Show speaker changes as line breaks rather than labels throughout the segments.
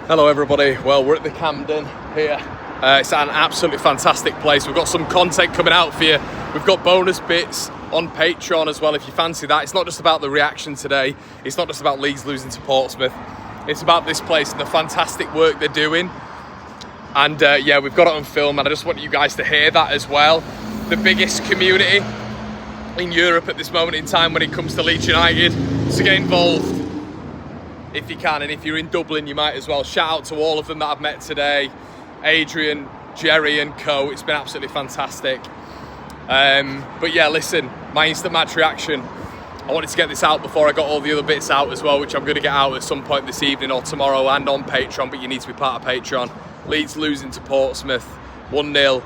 Hello everybody, well we're at the Camden here. It's an absolutely fantastic place. We've got some content coming out for you. We've got bonus bits on Patreon as well if you fancy that. It's not just about the reaction today. It's not just about Leeds losing to Portsmouth. It's about this place and the fantastic work they're doing. And yeah, we've got it on film and I just want you guys to hear that as well. The biggest community in Europe at this moment in time when it comes to Leeds United. So get involved if you can, and if you're in Dublin you might as well. Shout out to all of them that I've met today, Adrian, Jerry and co. It's been absolutely fantastic. But yeah, listen, my instant match reaction, I wanted to get this out before I got all the other bits out as well, which I'm going to get out at some point this evening or tomorrow and on Patreon, but you need to be part of Patreon. Leeds losing to Portsmouth 1-0,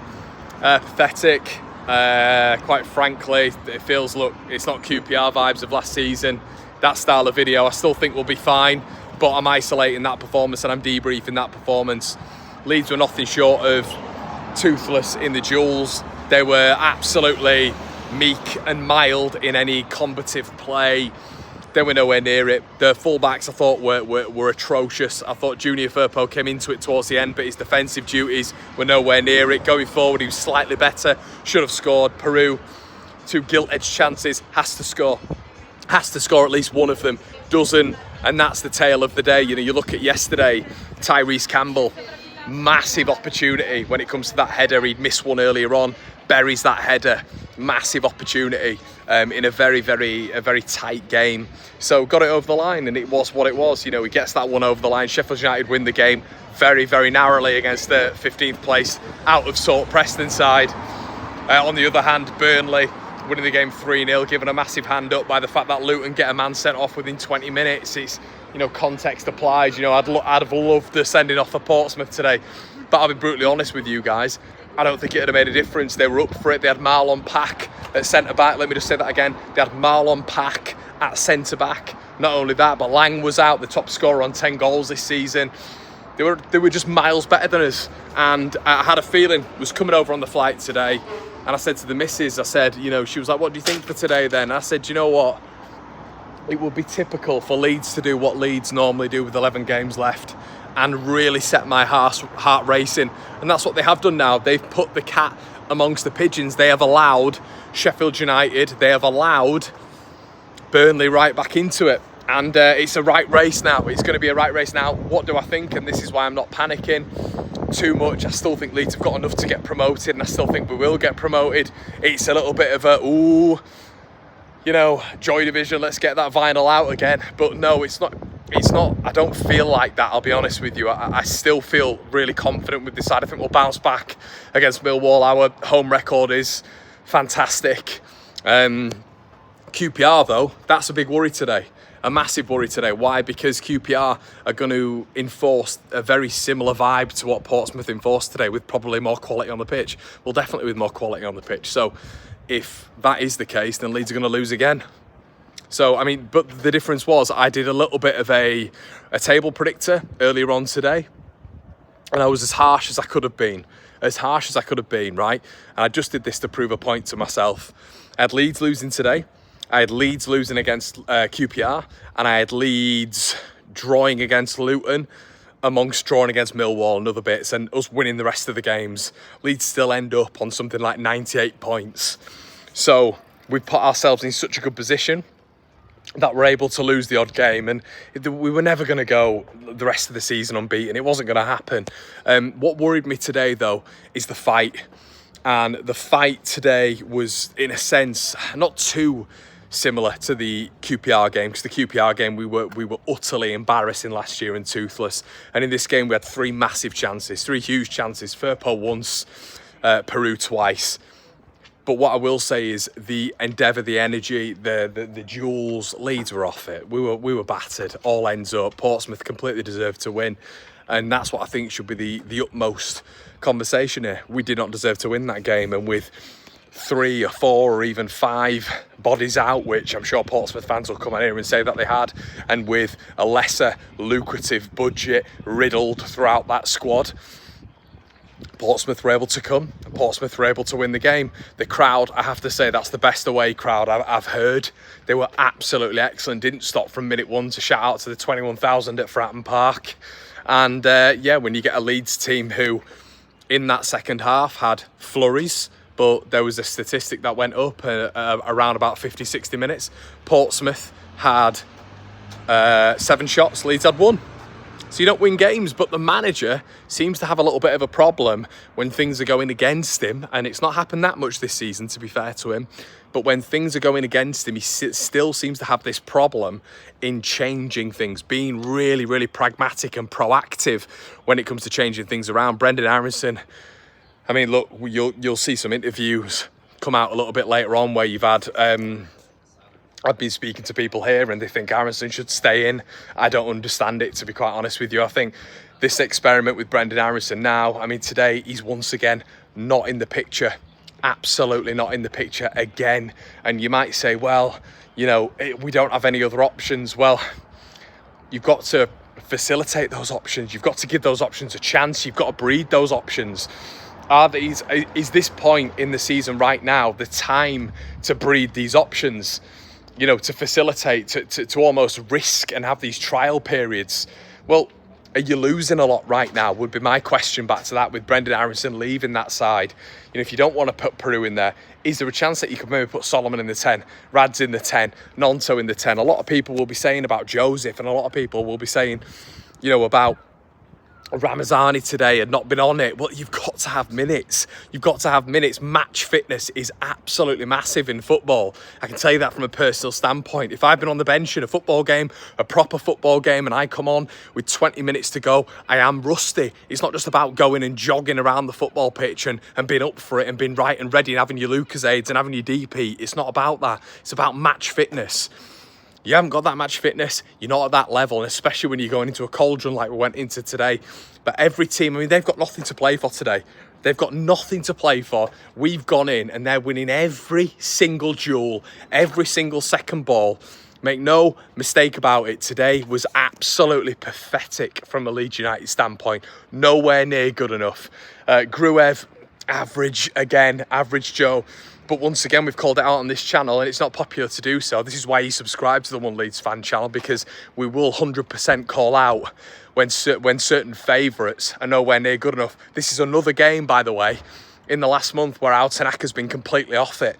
pathetic. Quite frankly, it feels, look, it's not QPR vibes of last season. That style of video, I still think we'll be fine, but I'm isolating that performance and I'm debriefing that performance. Leeds were nothing short of toothless in the duels. They were absolutely meek and mild in any combative play. They were nowhere near it. The fullbacks I thought were atrocious. I thought Junior Firpo came into it towards the end, but his defensive duties were nowhere near it. Going forward, he was slightly better. Should have scored. Peru, 2 gilt-edged chances, has to score. Has to score at least one of them, doesn't, and that's the tale of the day. You know, you look at yesterday, Tyrese Campbell, massive opportunity when it comes to that header. He'd missed one earlier on, buries that header, massive opportunity in a very tight game. So got it over the line, and it was what it was. You know, he gets that one over the line. Sheffield United win the game very narrowly against the 15th place, out of sort Preston side. On the other hand, Burnley winning the game 3-0, given a massive hand up by the fact that Luton get a man sent off within 20 minutes. It's, you know, context applies. You know, I'd have loved the sending off for Portsmouth today, but I'll be brutally honest with you guys, I don't think it would have made a difference. They were up for it. They had Marlon Pack at centre-back. Let me just say that again. They had Marlon Pack at centre-back. Not only that, but Lang was out, the top scorer on 10 goals this season. They were just miles better than us, and I had a feeling, was coming over on the flight today, and I said to the missus, I said, you know, she was like, what do you think for today then? I said, you know what? It would be typical for Leeds to do what Leeds normally do with 11 games left and really set my heart racing. And that's what they have done now. They've put the cat amongst the pigeons. They have allowed Sheffield United, they have allowed Burnley right back into it. And it's a right race now. It's going to be a right race now. What do I think? And this is why I'm not panicking too much. I still think Leeds have got enough to get promoted, and I still think we will get promoted. It's a little bit of a, ooh, you know, Joy Division, let's get that vinyl out again. But no, it's not, I don't feel like that, I'll be honest with you. I still feel really confident with this side. I think we'll bounce back against Millwall. Our home record is fantastic. QPR though, that's a big worry today. A massive worry today. Why? Because QPR are going to enforce a very similar vibe to what Portsmouth enforced today, with probably more quality on the pitch. Well, definitely with more quality on the pitch. So if that is the case, then Leeds are going to lose again. So, I mean, but the difference was I did a little bit of a table predictor earlier on today, and I was as harsh as I could have been. Right? And I just did this to prove a point to myself. I had Leeds losing today. I had Leeds losing against QPR, and I had Leeds drawing against Luton, amongst drawing against Millwall and other bits, and us winning the rest of the games. Leeds still end up on something like 98 points. So we've put ourselves in such a good position that we're able to lose the odd game, and we were never going to go the rest of the season unbeaten. It wasn't going to happen. What worried me today, though, is the fight. And the fight today was, in a sense, not too similar to the QPR game, because the QPR game we were utterly embarrassing last year and toothless, and in this game we had 3 massive chances, 3 huge chances. Firpo once, Peru twice. But what I will say is the endeavour, the energy, the duels, Leeds were off it. We were battered, all ends up. Portsmouth completely deserved to win, and that's what I think should be the utmost conversation here. We did not deserve to win that game, and with 3 or 4 or even 5 bodies out, which I'm sure Portsmouth fans will come in here and say that they had, and with a lesser lucrative budget riddled throughout that squad, Portsmouth were able to come, and Portsmouth were able to win the game. The crowd, I have to say, that's the best away crowd I've heard. They were absolutely excellent, didn't stop from minute one to shout out to the 21,000 at Fratton Park. And yeah, when you get a Leeds team who, in that second half, had flurries, but there was a statistic that went up around about 50, 60 minutes. Portsmouth had 7 shots, Leeds had 1. So you don't win games, but the manager seems to have a little bit of a problem when things are going against him, and it's not happened that much this season, to be fair to him, but when things are going against him, he still seems to have this problem in changing things, being really, really pragmatic and proactive when it comes to changing things around. Brendan Aronson, I mean, look, you'll see some interviews come out a little bit later on where you've had... I've been speaking to people here and they think Aronson should stay in. I don't understand it, to be quite honest with you. I think this experiment with Brendan Aronson now, I mean, today he's once again not in the picture. Absolutely not in the picture again. And you might say, well, you know, we don't have any other options. Well, you've got to facilitate those options. You've got to give those options a chance. You've got to breed those options. Is this point in the season right now the time to breed these options? You know, to facilitate, to almost risk and have these trial periods. Well, are you losing a lot right now? Would be my question back to that with Brendan Aronson leaving that side. You know, if you don't want to put Peru in there, is there a chance that you could maybe put Solomon in the 10, Rads in the 10, Nonto in the 10? A lot of people will be saying about Joseph, and a lot of people will be saying, you know, about Ramazani today had not been on it. Well, you've got to have minutes. You've got to have minutes. Match fitness is absolutely massive in football. I can tell you that from a personal standpoint. If I've been on the bench in a football game, a proper football game, and I come on with 20 minutes to go, I am rusty. It's not just about going and jogging around the football pitch and being up for it and being right and ready and having your Lucasades and having your DP. It's not about that. It's about match fitness. You haven't got that match fitness, you're not at that level, and especially when you're going into a cauldron like we went into today. But every team, I mean, they've got nothing to play for today. They've got nothing to play for. We've gone in and they're winning every single duel, every single second ball. Make no mistake about it, today was absolutely pathetic from a Leeds United standpoint. Nowhere near good enough. Gruev, average again, average Joe. But once again, we've called it out on this channel, and it's not popular to do so. This is why you subscribe to the One Leeds fan channel, because we will 100% call out when certain favourites are nowhere near good enough. This is another game, by the way, in the last month where Altanaka's been completely off it,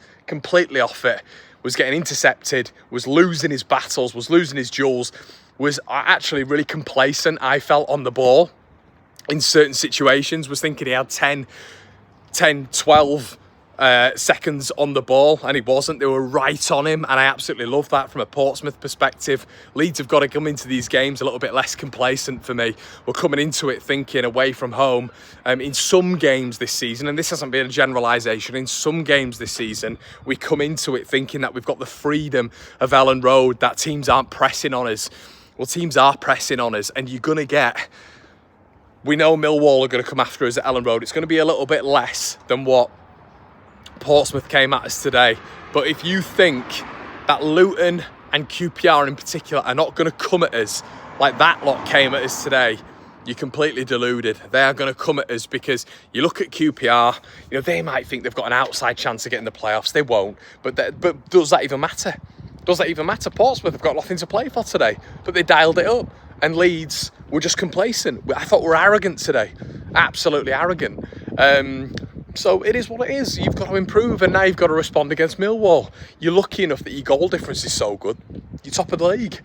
was getting intercepted, was losing his battles, was losing his duels, was actually really complacent, I felt, on the ball in certain situations, was thinking he had 10, 12 seconds on the ball, and he wasn't. They were right on him, and I absolutely love that from a Portsmouth perspective. Leeds have got to come into these games a little bit less complacent for me. We're coming into it thinking away from home. In some games this season, and this hasn't been a generalisation, in some games this season, we come into it thinking that we've got the freedom of Ellen Road, that teams aren't pressing on us. Well, teams are pressing on us, and you're going to get... We know Millwall are going to come after us at Ellen Road. It's going to be a little bit less than what Portsmouth came at us today. But if you think that Luton and QPR in particular are not going to come at us like that lot came at us today, you're completely deluded. They are going to come at us, because you look at QPR, you know, they might think they've got an outside chance of getting the playoffs. They won't. But does that even matter? Does that even matter? Portsmouth have got nothing to play for today, but they dialed it up. And Leeds were just complacent. I thought we were arrogant today. Absolutely arrogant. So it is what it is. You've got to improve, and now you've got to respond against Millwall. You're lucky enough that your goal difference is so good. You're top of the league.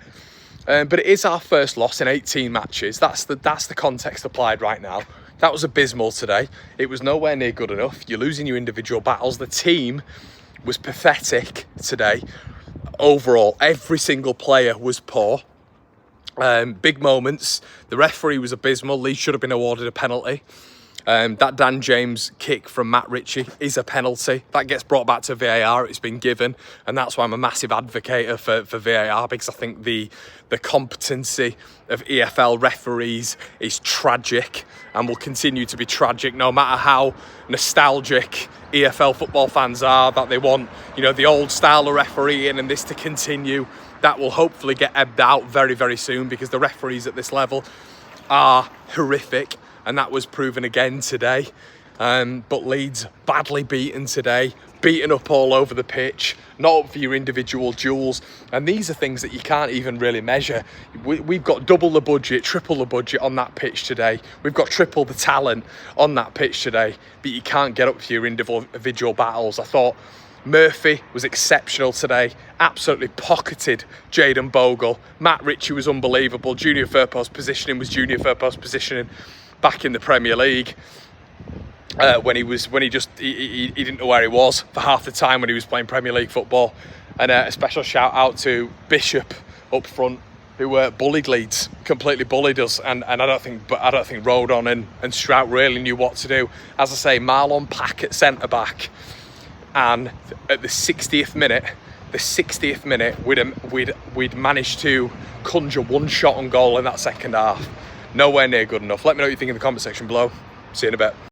But it is our first loss in 18 matches. That's the context applied right now. That was abysmal today. It was nowhere near good enough. You're losing your individual battles. The team was pathetic today. Overall, every single player was poor. Big moments. The referee was abysmal. Leeds should have been awarded a penalty. That Dan James kick from Matt Ritchie is a penalty. That gets brought back to VAR. It's been given, and that's why I'm a massive advocate for VAR, because I think the competency of EFL referees is tragic and will continue to be tragic, no matter how nostalgic EFL football fans are, that they want, you know, the old style of refereeing and this to continue. That will hopefully get ebbed out very, very soon, because the referees at this level are horrific. and that was proven again today. But Leeds badly beaten today, beaten up all over the pitch, not up for your individual duels. And these are things that you can't even really measure. We've got double the budget, triple the budget on that pitch today. We've got triple the talent on that pitch today, but you can't get up for your individual battles. I thought Murphy was exceptional today, absolutely pocketed Jayden Bogle. Matt Ritchie was unbelievable. Junior Firpo's positioning was Junior Firpo's positioning back in the Premier League. When he didn't know where he was for half the time when he was playing Premier League football. And a special shout out to Bishop up front, who bullied Leeds, completely bullied us, and I don't think Rodon and Strout really knew what to do. As I say, Marlon Pack at centre back, and at the 60th minute, we'd managed to conjure one shot on goal in that second half. Nowhere near good enough. Let me know what you think in the comment section below. See you in a bit.